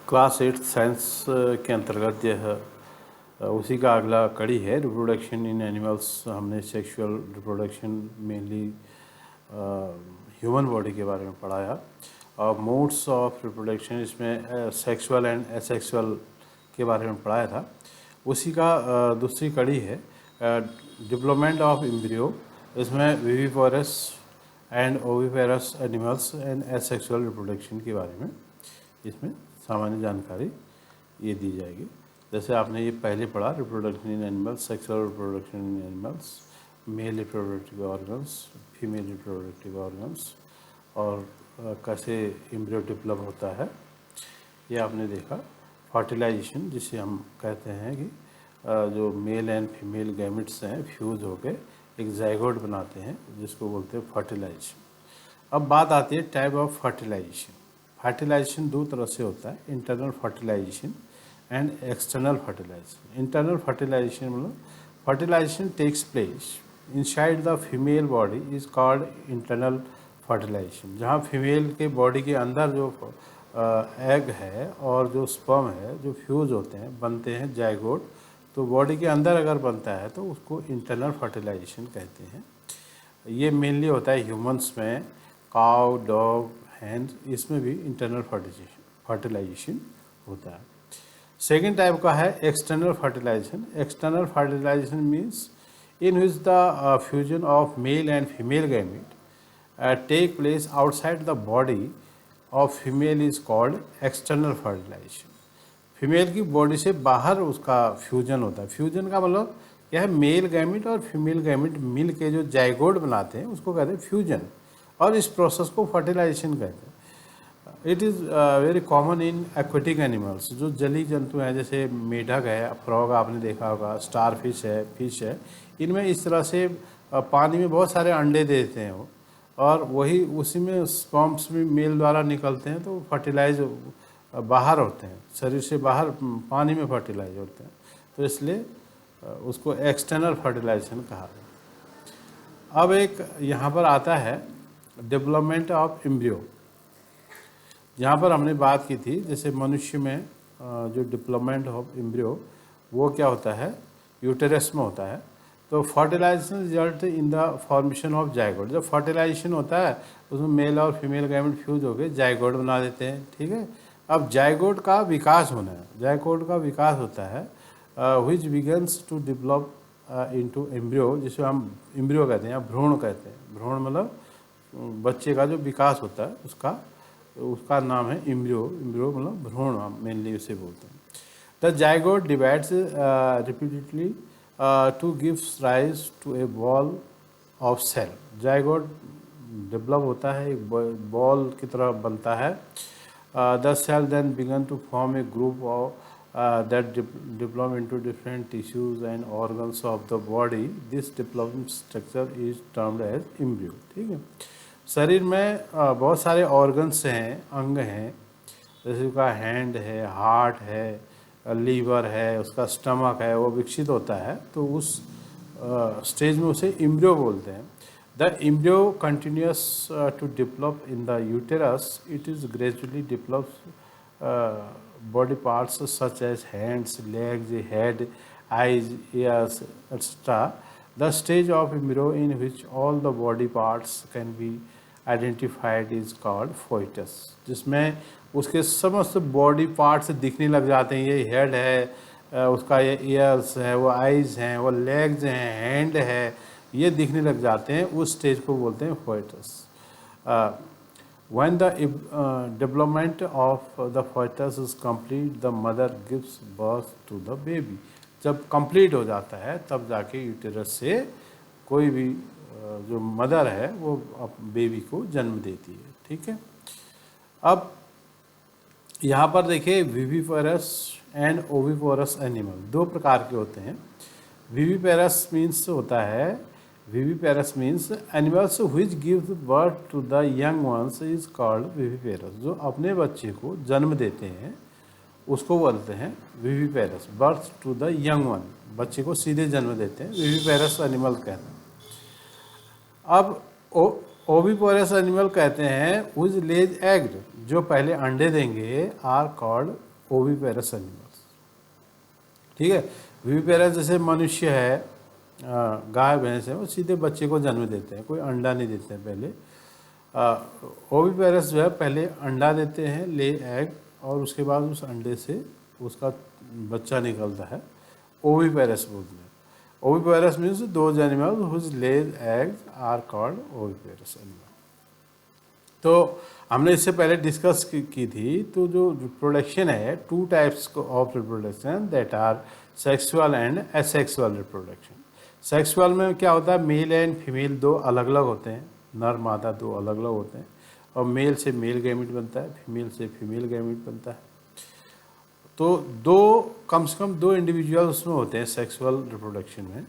Class 8 science के अंतर्गत यह उसी का अगला कड़ी है। Reproduction in animals. हमने sexual reproduction mainly human body के बारे में पढ़ाया और मोड्स ऑफ रिप्रोडक्शन इसमें सेक्सुअल एंड एसेक्सुअल के बारे में पढ़ाया था। उसी का दूसरी कड़ी है डेवलपमेंट ऑफ एम्ब्रियो। इसमें viviparous and oviparous animals and asexual reproduction के बारे में इसमें सामान्य जानकारी ये दी जाएगी। जैसे आपने ये पहले पढ़ा reproduction in animals, sexual reproduction in animals, male reproductive organs, female reproductive organs और कैसे एम्ब्रियो डेवलप होता है ये आपने देखा। फर्टिलाइजेशन जिसे हम कहते हैं कि जो मेल एंड फीमेल गैमेट्स हैं फ्यूज होकर एक जाइगोट बनाते हैं जिसको बोलते हैं फर्टिलाइजेशन। अब बात आती है टाइप ऑफ फर्टिलाइजेशन। फर्टिलाइजेशन दो तरह से होता है, internal fertilisation and external fertilisation. Internal fertilisation मतलब fertilisation takes place inside the female body is called internal fertilisation. जहाँ फीमेल के बॉडी के अंदर जो एग है और जो स्पर्म है जो फ्यूज होते हैं बनते हैं जाइगोट, तो बॉडी के अंदर अगर बनता है तो उसको इंटरनल फर्टिलाइजेशन कहते हैं। ये मेनली होता है ह्यूमंस में, काउ, डॉग, हैंड, इसमें भी इंटरनल फर्टिलाइजेशन होता है। सेकेंड टाइप का है external fertilization. External fertilization means in which the fusion of male and female gamete take place outside the body of female is called external fertilization. Female की body से बाहर उसका fusion होता है। फ्यूजन का मतलब क्या है, मेल गैमेट और फीमेल गैमेट मिल के जो जाइगोट बनाते हैं उसको कहते हैं फ्यूजन, और इस प्रोसेस को फर्टिलाइजेशन कहते हैं। It is very common in aquatic animals. जो जली जंतु हैं जैसे मेढक है, फ्रॉग आपने देखा होगा, स्टार फिश है, फिश है, इनमें इस तरह से पानी में बहुत सारे अंडे देते हैं वो, और वही उसी में स्पर्म्स भी मेल द्वारा निकलते हैं तो फर्टिलाइज बाहर होते हैं, शरीर से बाहर पानी में फर्टिलाइज होते हैं, तो इसलिए उसको एक्सटर्नल फर्टिलाइजेशन कहा गया। अब एक यहाँ पर आता है डेवलपमेंट ऑफ एम्ब्रियो। यहाँ पर हमने बात की थी जैसे मनुष्य में जो डेवलपमेंट ऑफ एम्ब्रियो वो क्या होता है, यूटेरस में होता है। तो fertilization result in the formation of zygote. जब फर्टिलाइजेशन होता है उसमें मेल और फीमेल गैमेट फ्यूज होकर जाइगोट बना देते हैं, ठीक है। अब जाइगोट का विकास होना है, जाइगोट का विकास होता है which begins to develop into embryo, जिसे हम एम्ब्रियो कहते हैं या भ्रूण कहते हैं। भ्रूण मतलब बच्चे का जो विकास होता है उसका नाम है एम्ब्रियो। एम्ब्रियो मतलब भ्रूण, हम मेनली उसे बोलते हैं। The zygote divides repeatedly to gives rise to a ball of cell. Zygote develop होता है, एक बॉल की तरह बनता है। The cell then begin to form a group of that develop into different tissues and organs of the body. This development structure is termed as embryo। ठीक है। शरीर में बहुत सारे ऑर्गन्स हैं, अंग हैं, जैसे उसका हैंड है, हार्ट है, लीवर है, उसका स्टमक है, वो विकसित होता है तो उस स्टेज में उसे एम्ब्रियो बोलते हैं। The embryo continues to develop in the uterus. It is gradually develops body parts such as hands, legs, head, eyes, ears, etc. The stage of embryo in which all the body parts can be identified is called fetus। जिसमें उसके समस्त body parts दिखने लग जाते हैं। ये head है, उसका ये ईयर्स है, वो आइज़ हैं, वो लेग्स हैं, हैंड है, ये दिखने लग जाते हैं। उस स्टेज को बोलते हैं fetus। When the development of the fetus is complete, the mother gives birth to the baby। जब कंप्लीट हो जाता है तब जाके यूटेरस से कोई भी जो मदर है वो बेबी को जन्म देती है, ठीक है। अब यहाँ पर देखिए विविपेरस एंड ओविपोरस एनिमल दो प्रकार के होते हैं। विविपेरस मीन्स होता है, viviparous means animals which gives birth to the young ones is called viviparous. जो अपने बच्चे को जन्म देते हैं उसको बोलते हैं viviparous. Birth to the young one, बच्चे को सीधे जन्म देते हैं, विविपेरस एनिमल कहते हैं। अब ओविपोरस एनिमल कहते हैं व्हिच लेज एग, जो पहले अंडे देंगे, आर कॉल्ड ओविपेरस एनिमल्स। ठीक है, विविपेरस जैसे मनुष्य है, गाय भैंस है, वो सीधे बच्चे को जन्म देते हैं, कोई अंडा नहीं देते हैं पहले। ओविपेरस जो है पहले अंडा देते हैं, ले एग, और उसके बाद उस अंडे से उसका बच्चा निकलता है, ओविपेरस बोलते हैं। Oviparous means those animal whose lays eggs are called oviparous animal. तो हमने इससे पहले डिस्कस की थी, तो जो रिप्रोडक्शन है, two types of reproduction that are sexual and asexual reproduction. Sexual में क्या होता है, मेल एंड फीमेल दो अलग अलग होते हैं, नर मादा दो अलग अलग होते हैं, और मेल से मेल गैमेट बनता है, फीमेल से फीमेल गैमेट बनता है। तो दो, कम से कम दो इंडिविजुअल उसमें होते हैं सेक्सुअल रिप्रोडक्शन में।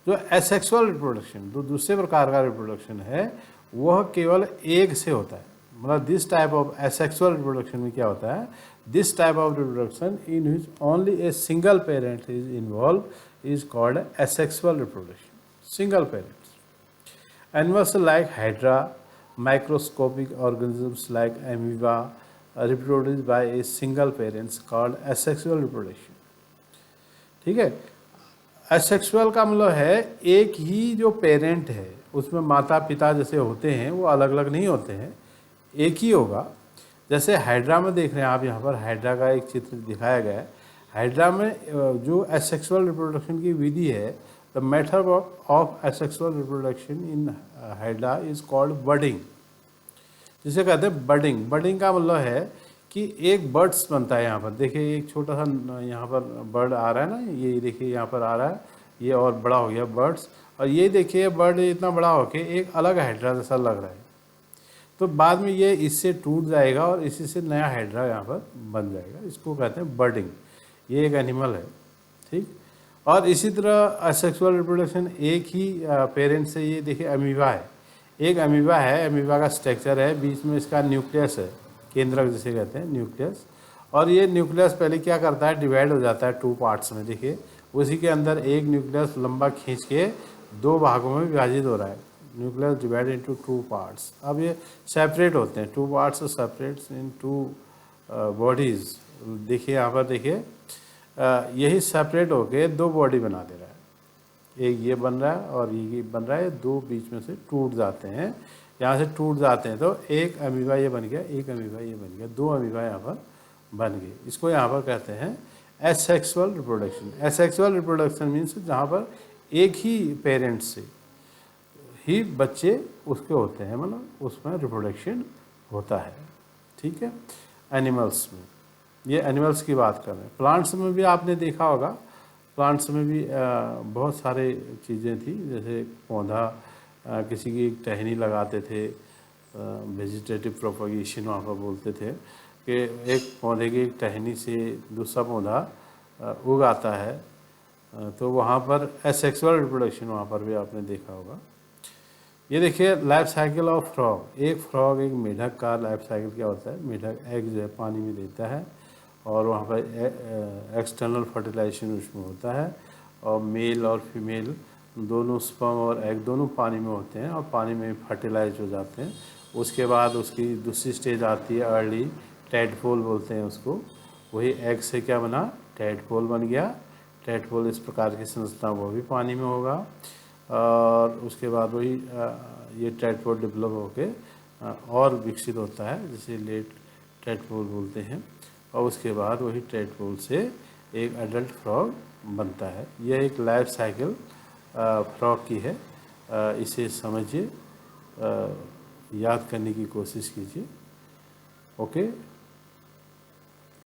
जो एसेक्सुअल रिप्रोडक्शन, जो दूसरे प्रकार का रिप्रोडक्शन है, वह केवल एग से होता है। मतलब this type of asexual reproduction में क्या होता है, this type of reproduction in which only a single parent is involve is called asexual reproduction, single parents. Animals like hydra, microscopic organisms like amoeba reproduced by a single parents called asexual reproduction। ठीक है, asexual का मतलब है एक ही जो parent है, उसमें माता पिता जैसे होते हैं वो अलग अलग नहीं होते हैं, एक ही होगा। जैसे हाइड्रा में देख रहे हैं आप, यहाँ पर हाइड्रा का एक चित्र दिखाया गया है। हाइड्रा में जो एसेक्सुअल रिप्रोडक्शन की विधि है, the method of asexual reproduction in hydra is called budding, जिसे कहते हैं बडिंग। बडिंग का मतलब है कि एक बर्ड्स बनता है। यहाँ पर देखिए एक छोटा सा यहाँ पर बर्ड आ रहा है ना, ये देखिए यहाँ पर आ रहा है, ये और बड़ा हो गया बर्ड्स, और ये देखिए बर्ड इतना बड़ा होके एक अलग हाइड्रा जैसा लग रहा है। तो बाद में ये इससे टूट जाएगा और इसी से नया हाइड्रा यहाँ पर बन जाएगा, इसको कहते हैं बर्डिंग। ये एक एनिमल है, ठीक। और इसी तरह असेक्सुअल रिप्रोडक्शन एक ही पेरेंट से, ये देखिए अमीबा है, एक अमीबा है, अमीबा का स्ट्रक्चर है, बीच में इसका न्यूक्लियस है, केंद्रक जिसे कहते हैं न्यूक्लियस। और ये न्यूक्लियस पहले क्या करता है, डिवाइड हो जाता है टू पार्ट्स में। देखिए उसी के अंदर एक न्यूक्लियस लंबा खींच के दो भागों में विभाजित हो रहा है, nucleus divide into two parts. अब ये सेपरेट होते हैं, टू पार्ट्स सेपरेट्स इन टू बॉडीज। देखिए यहाँ पर देखिए यही सेपरेट होके दो बॉडी बना दे रहा है, एक ये बन रहा है और ये बन रहा है, दो बीच में से टूट जाते हैं, यहाँ से टूट जाते हैं, तो एक अमीबा ये बन गया, एक अमीबा ये बन गया, दो अमीबा यहाँ पर बन गए। इसको यहाँ पर कहते हैं asexual reproduction. Asexual reproduction means जहाँ पर एक ही पेरेंट से ही बच्चे उसके होते हैं, मतलब उसमें रिप्रोडक्शन होता है, ठीक है। एनिमल्स में, ये एनिमल्स की बात कर रहे हैं। प्लांट्स में भी आपने देखा होगा, प्लांट्स में भी बहुत सारे चीज़ें थी, जैसे पौधा किसी की टहनी लगाते थे, वेजिटेटिव प्रोपगेशन वहाँ पर बोलते थे कि एक पौधे की टहनी से दूसरा पौधा उग आता है, तो वहाँ पर एसेक्सुअल रिप्रोडक्शन वहाँ पर भी आपने देखा होगा। ये देखिए लाइफ साइकिल ऑफ फ्रॉग। एक फ्रॉग, एक मेढक का लाइफ साइकिल क्या होता है, मेढक एग जो है पानी में देता है और वहाँ पर एक्सटर्नल फर्टिलाइजेशन उसमें होता है, और मेल और फीमेल दोनों स्पर्म और एग दोनों पानी में होते हैं और पानी में फर्टिलाइज हो जाते हैं। उसके बाद उसकी दूसरी स्टेज आती है अर्ली टैडपोल बोलते हैं उसको। वही एग से क्या बना, टैडपोल बन गया। टैडपोल इस प्रकार की संरचना वो भी पानी में होगा, और उसके बाद वही ये टैडपोल डेवलप होके और विकसित होता है, जिसे लेट टैडपोल बोलते हैं, और उसके बाद वही टैडपोल से एक एडल्ट फ्रॉग बनता है। यह एक लाइफ साइकिल फ्रॉग की है, इसे समझिए, याद करने की कोशिश कीजिए। ओके।